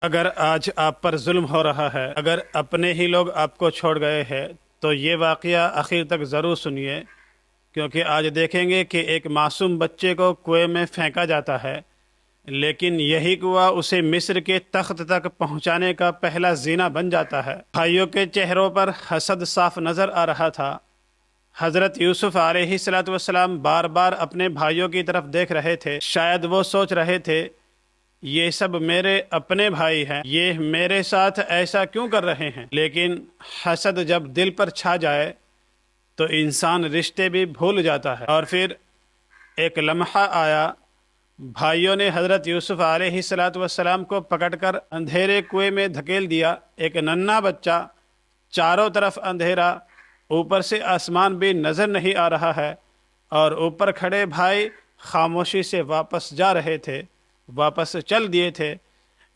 اگر آج آپ پر ظلم ہو رہا ہے، اگر اپنے ہی لوگ آپ کو چھوڑ گئے ہیں، تو یہ واقعہ آخر تک ضرور سنیے، کیونکہ آج دیکھیں گے کہ ایک معصوم بچے کو کنویں میں پھینکا جاتا ہے، لیکن یہی کنواں اسے مصر کے تخت تک پہنچانے کا پہلا زینہ بن جاتا ہے۔ بھائیوں کے چہروں پر حسد صاف نظر آ رہا تھا۔ حضرت یوسف علیہ السلام بار بار اپنے بھائیوں کی طرف دیکھ رہے تھے۔ شاید وہ سوچ رہے تھے، یہ سب میرے اپنے بھائی ہیں، یہ میرے ساتھ ایسا کیوں کر رہے ہیں؟ لیکن حسد جب دل پر چھا جائے تو انسان رشتے بھی بھول جاتا ہے۔ اور پھر ایک لمحہ آیا، بھائیوں نے حضرت یوسف علیہ السلام کو پکڑ کر اندھیرے کنویں میں دھکیل دیا۔ ایک ننھا بچہ، چاروں طرف اندھیرا، اوپر سے آسمان بھی نظر نہیں آ رہا ہے، اور اوپر کھڑے بھائی خاموشی سے واپس جا رہے تھے، واپس چل دیے تھے۔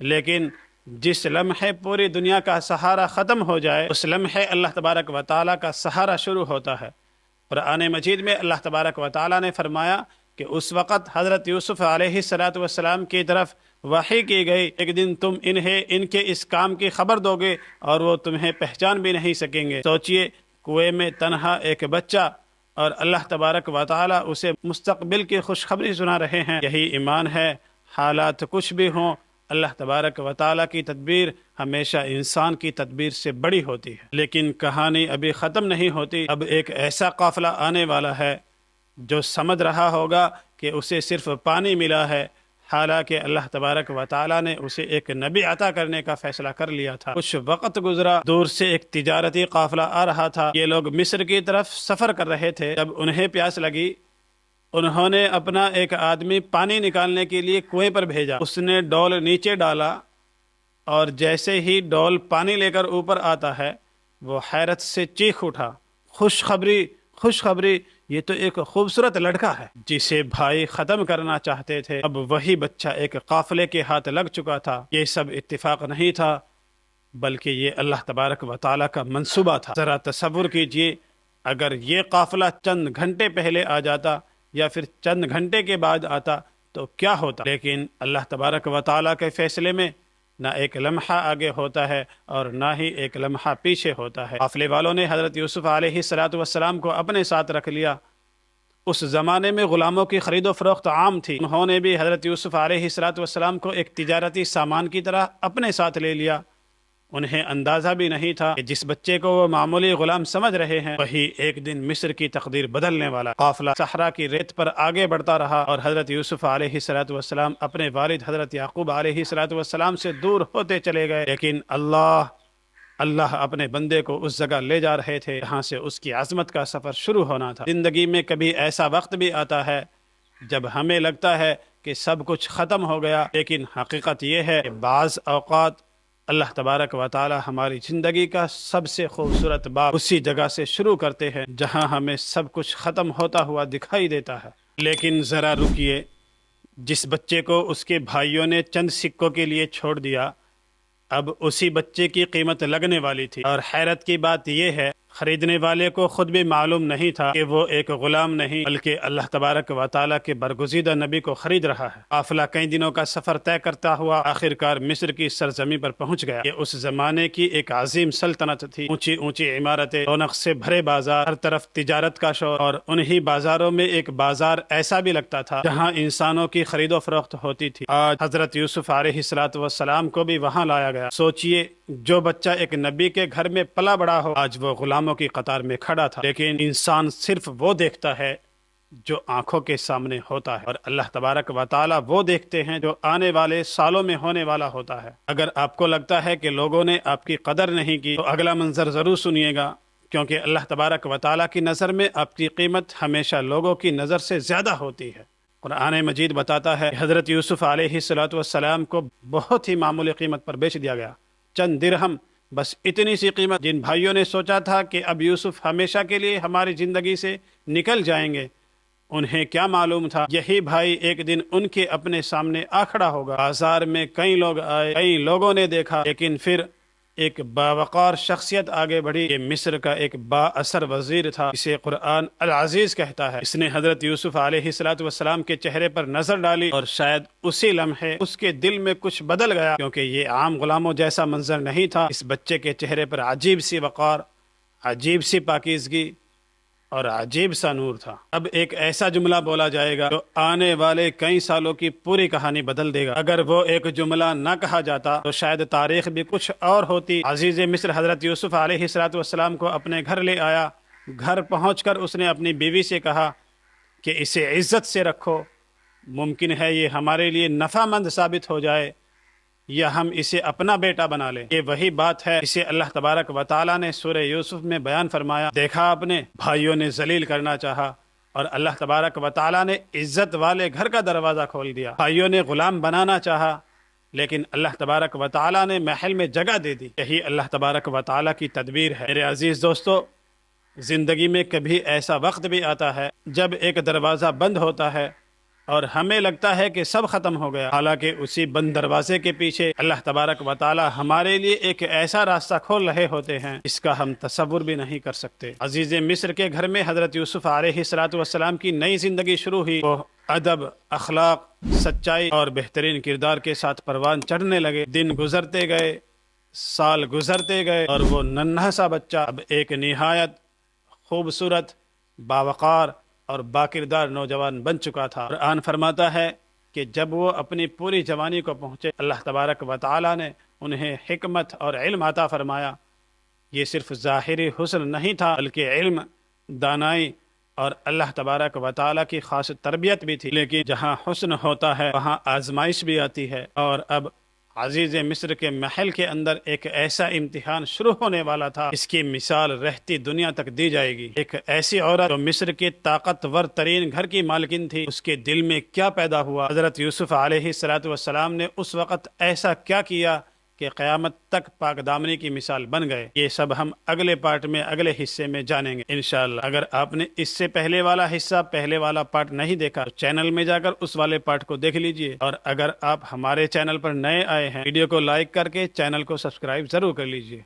لیکن جس لمحے پوری دنیا کا سہارا ختم ہو جائے، اس لمحے اللہ تبارک و تعالیٰ کا سہارا شروع ہوتا ہے۔ قرآن مجید میں اللہ تبارک و تعالیٰ نے فرمایا کہ اس وقت حضرت یوسف علیہ السلام کی طرف وحی کی گئی، ایک دن تم انہیں ان کے اس کام کی خبر دو گے اور وہ تمہیں پہچان بھی نہیں سکیں گے۔ سوچئے، کنویں میں تنہا ایک بچہ، اور اللہ تبارک و تعالیٰ اسے مستقبل کی خوشخبری سنا رہے ہیں۔ یہی ایمان ہے، حالات کچھ بھی ہوں، اللہ تبارک و تعالیٰ کی تدبیر ہمیشہ انسان کی تدبیر سے بڑی ہوتی ہے۔ لیکن کہانی ابھی ختم نہیں ہوتی۔ اب ایک ایسا قافلہ آنے والا ہے جو سمجھ رہا ہوگا کہ اسے صرف پانی ملا ہے، حالانکہ اللہ تبارک و تعالیٰ نے اسے ایک نبی عطا کرنے کا فیصلہ کر لیا تھا۔ کچھ وقت گزرا، دور سے ایک تجارتی قافلہ آ رہا تھا۔ یہ لوگ مصر کی طرف سفر کر رہے تھے۔ جب انہیں پیاس لگی، انہوں نے اپنا ایک آدمی پانی نکالنے کے لیے کنویں پر بھیجا۔ اس نے ڈول نیچے ڈالا، اور جیسے ہی ڈول پانی لے کر اوپر آتا ہے، وہ حیرت سے چیخ اٹھا، خوشخبری، خوشخبری، یہ تو ایک خوبصورت لڑکا ہے جسے بھائی ختم کرنا چاہتے تھے، اب وہی بچہ ایک قافلے کے ہاتھ لگ چکا تھا۔ یہ سب اتفاق نہیں تھا، بلکہ یہ اللہ تبارک و تعالیٰ کا منصوبہ تھا۔ ذرا تصور کیجئے، اگر یہ قافلہ چند گھنٹے پہلے آ جاتا یا پھر چند گھنٹے کے بعد آتا تو کیا ہوتا؟ لیکن اللہ تبارک و تعالیٰ کے فیصلے میں نہ ایک لمحہ آگے ہوتا ہے اور نہ ہی ایک لمحہ پیچھے ہوتا ہے۔ قافلے والوں نے حضرت یوسف علیہ السلام کو اپنے ساتھ رکھ لیا۔ اس زمانے میں غلاموں کی خرید و فروخت عام تھی۔ انہوں نے بھی حضرت یوسف علیہ السلام کو ایک تجارتی سامان کی طرح اپنے ساتھ لے لیا۔ انہیں اندازہ بھی نہیں تھا کہ جس بچے کو وہ معمولی غلام سمجھ رہے ہیں، وہی ایک دن مصر کی تقدیر بدلنے والا۔ قافلہ صحرا کی ریت پر آگے بڑھتا رہا، اور حضرت یوسف علیہ السلام اپنے والد حضرت یعقوب علیہ السلام سے دور ہوتے چلے گئے۔ لیکن اللہ اپنے بندے کو اس جگہ لے جا رہے تھے جہاں سے اس کی عظمت کا سفر شروع ہونا تھا۔ زندگی میں کبھی ایسا وقت بھی آتا ہے جب ہمیں لگتا ہے کہ سب کچھ ختم ہو گیا، لیکن حقیقت یہ ہے کہ بعض اوقات اللہ تبارک و تعالی ہماری زندگی کا سب سے خوبصورت باب اسی جگہ سے شروع کرتے ہیں جہاں ہمیں سب کچھ ختم ہوتا ہوا دکھائی دیتا ہے۔ لیکن ذرا رکیے، جس بچے کو اس کے بھائیوں نے چند سکوں کے لیے چھوڑ دیا، اب اسی بچے کی قیمت لگنے والی تھی۔ اور حیرت کی بات یہ ہے، خریدنے والے کو خود بھی معلوم نہیں تھا کہ وہ ایک غلام نہیں بلکہ اللہ تبارک و تعالیٰ کے برگزیدہ نبی کو خرید رہا ہے۔ قافلہ کئی دنوں کا سفر طے کرتا ہوا آخرکار مصر کی سرزمین پر پہنچ گیا۔ یہ اس زمانے کی ایک عظیم سلطنت تھی، اونچی اونچی عمارتیں، رونق سے بھرے بازار، ہر طرف تجارت کا شور، اور انہی بازاروں میں ایک بازار ایسا بھی لگتا تھا جہاں انسانوں کی خرید و فروخت ہوتی تھی۔ آج حضرت یوسف علیہ السلام کو بھی وہاں لایا گیا۔ سوچئے، جو بچہ ایک نبی کے گھر میں پلا بڑا ہو آج وہ غلاموں کی قطار میں کھڑا تھا۔ لیکن انسان صرف وہ دیکھتا ہے جو آنکھوں کے سامنے ہوتا ہے، اور اللہ تبارک و تعالیٰ وہ دیکھتے ہیں جو آنے والے سالوں میں ہونے والا ہوتا ہے۔ اگر آپ کو لگتا ہے کہ لوگوں نے آپ کی قدر نہیں کی تو اگلا منظر ضرور سنیے گا، کیونکہ اللہ تبارک و تعالیٰ کی نظر میں آپ کی قیمت ہمیشہ لوگوں کی نظر سے زیادہ ہوتی ہے۔ قرآن مجید بتاتا ہے کہ حضرت یوسف علیہ السلام کو بہت ہی معمولی قیمت پر بیچ دیا گیا، چند درہم، بس اتنی سی قیمت۔ جن بھائیوں نے سوچا تھا کہ اب یوسف ہمیشہ کے لیے ہماری زندگی سے نکل جائیں گے، انہیں کیا معلوم تھا یہی بھائی ایک دن ان کے اپنے سامنے آ کھڑا ہوگا۔ بازار میں کئی لوگ آئے، کئی لوگوں نے دیکھا، لیکن پھر ایک باوقار شخصیت آگے بڑھی۔ یہ مصر کا ایک با اثر وزیر تھا، اسے قرآن العزیز کہتا ہے۔ اس نے حضرت یوسف علیہ السلام کے چہرے پر نظر ڈالی اور شاید اسی لمحے اس کے دل میں کچھ بدل گیا، کیونکہ یہ عام غلاموں جیسا منظر نہیں تھا۔ اس بچے کے چہرے پر عجیب سی وقار، عجیب سی پاکیزگی اور عجیب سا نور تھا۔ اب ایک ایسا جملہ بولا جائے گا جو آنے والے کئی سالوں کی پوری کہانی بدل دے گا۔ اگر وہ ایک جملہ نہ کہا جاتا تو شاید تاریخ بھی کچھ اور ہوتی۔ عزیز مصر حضرت یوسف علیہ السلام کو اپنے گھر لے آیا۔ گھر پہنچ کر اس نے اپنی بیوی سے کہا کہ اسے عزت سے رکھو، ممکن ہے یہ ہمارے لیے نفع مند ثابت ہو جائے یا ہم اسے اپنا بیٹا بنا لیں۔ یہ وہی بات ہے اسے اللہ تبارک و تعالیٰ نے سورہ یوسف میں بیان فرمایا۔ دیکھا آپ نے، بھائیوں نے ذلیل کرنا چاہا اور اللہ تبارک و تعالیٰ نے عزت والے گھر کا دروازہ کھول دیا۔ بھائیوں نے غلام بنانا چاہا لیکن اللہ تبارک و تعالیٰ نے محل میں جگہ دے دی۔ یہی اللہ تبارک و تعالیٰ کی تدبیر ہے۔ میرے عزیز دوستو، زندگی میں کبھی ایسا وقت بھی آتا ہے جب ایک دروازہ بند ہوتا ہے اور ہمیں لگتا ہے کہ سب ختم ہو گیا، حالانکہ اسی بند دروازے کے پیچھے اللہ تبارک و تعالی ہمارے لیے ایک ایسا راستہ کھول رہے ہوتے ہیں اس کا ہم تصور بھی نہیں کر سکتے۔ عزیز مصر کے گھر میں حضرت یوسف علیہ السلام کی نئی زندگی شروع ہوئی۔ وہ ادب، اخلاق، سچائی اور بہترین کردار کے ساتھ پروان چڑھنے لگے۔ دن گزرتے گئے، سال گزرتے گئے اور وہ ننھا سا بچہ اب ایک نہایت خوبصورت، باوقار اور باکردار نوجوان بن چکا تھا۔ قرآن فرماتا ہے کہ جب وہ اپنی پوری جوانی کو پہنچے، اللہ تبارک و تعالی نے انہیں حکمت اور علم عطا فرمایا۔ یہ صرف ظاہری حسن نہیں تھا بلکہ علم، دانائی اور اللہ تبارک و تعالی کی خاص تربیت بھی تھی۔ لیکن جہاں حسن ہوتا ہے وہاں آزمائش بھی آتی ہے، اور اب عزیز مصر کے محل کے اندر ایک ایسا امتحان شروع ہونے والا تھا، اس کی مثال رہتی دنیا تک دی جائے گی۔ ایک ایسی عورت جو مصر کی طاقتور ترین گھر کی مالکن تھی، اس کے دل میں کیا پیدا ہوا؟ حضرت یوسف علیہ السلام نے اس وقت ایسا کیا کیا کہ قیامت تک پاک دامنی کی مثال بن گئے؟ یہ سب ہم اگلے پارٹ میں، اگلے حصے میں جانیں گے انشاءاللہ۔ اگر آپ نے اس سے پہلے والا حصہ، پہلے والا پارٹ نہیں دیکھا تو چینل میں جا کر اس والے پارٹ کو دیکھ لیجئے، اور اگر آپ ہمارے چینل پر نئے آئے ہیں، ویڈیو کو لائک کر کے چینل کو سبسکرائب ضرور کر لیجئے۔